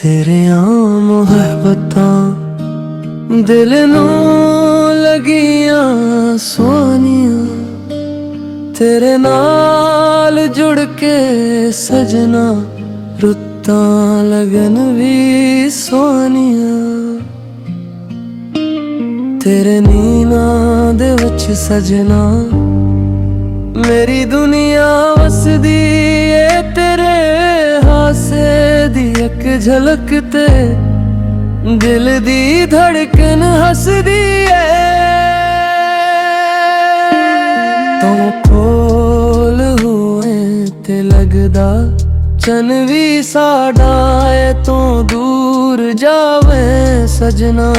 तेरियां मुहब्बतां दिल नू लगियां सोनियां, तेरे नाल जुड़ के सजना रुत्तां लगन भी सोनियां। तेरे नीनां दे विच सजना मेरी दुनिया वसदी ए, तेरे हासे दी एक झलक ते दिल दी धड़कन हसदी तो कोल हुए ते लगदा चन भी साडा है तो दूर जावे सजना।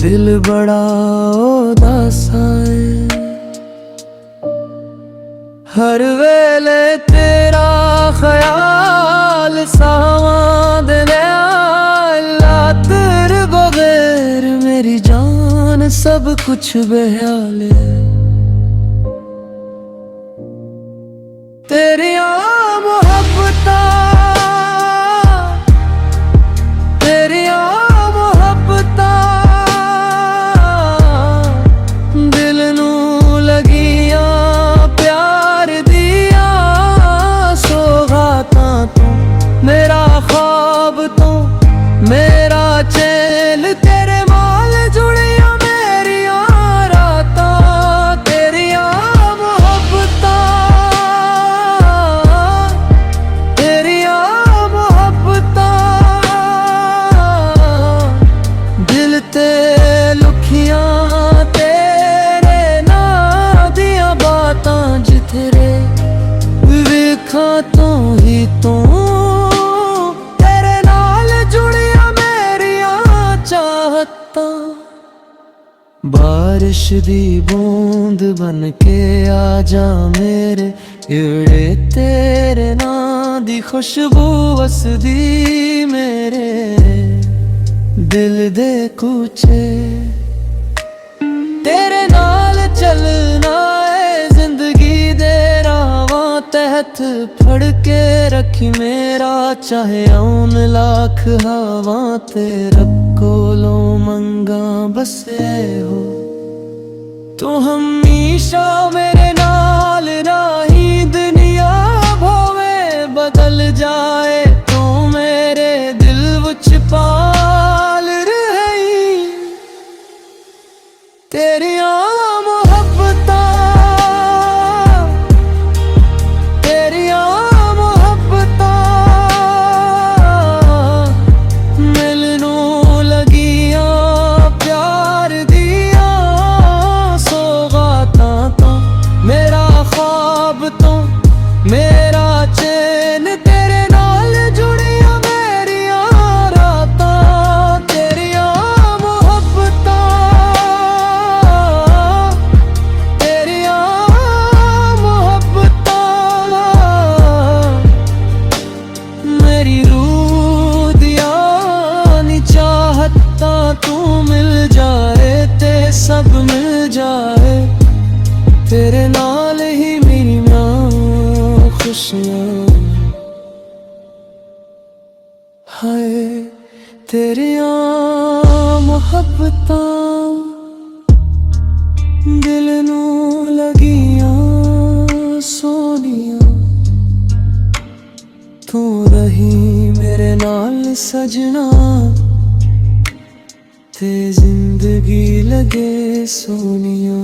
दिल बड़ा उदासा है हर वेले तेरा ख्याल सावां दे तेरे बगैर मेरी जान सब कुछ बेहाल है। तेरियां मुहब्बतां दिल नू लगियां प्यार दिया सौगातां तू मेरा ख्वाब तू मेरा चैन तेरे नाल जुड़ियां मेरियां रातां। तेरियां मुहब्बतां दिल ते लुखियां तेरे नां दियां बातां जिथरे वेखां तो ही तू तेरे नाल जुड़ियां मेरियां चाहतां। बारिश दी बूंद बन के आ जा मेरे इड़े तेरे नां दी खुशबू वसदी मेरे दिल दे कूचे। तेरे नाल चलना है जिंदगी दे रावां तहत फड़ के रखी मेरा चाहे आउन लाख हवां ते रब कोलों मंगा बसे हो तू हमेशा मेरे नाल राही दुनिया भावे बदल जाए तू मेरे दिल विच पाल रही। तेरियां मुहब्बतां मिलनू लगियां प्यार दिया सौगातां तो मेरा ख्वाब तो मेरा चैन तेरे नाल जुड़ियां मेरियां रातां। तेरियां मुहब्बतां मेरी रूह दिया नी चाहता तू मिल जाए ते सब मिल जाए तेरे नाल ही मेरी मां खुशियां। हाय तेरियां मुहब्बतां दिल नू लगियां सोनियां, तू रही मेरे नाल सजना ते जिंदगी लगे सोनिया।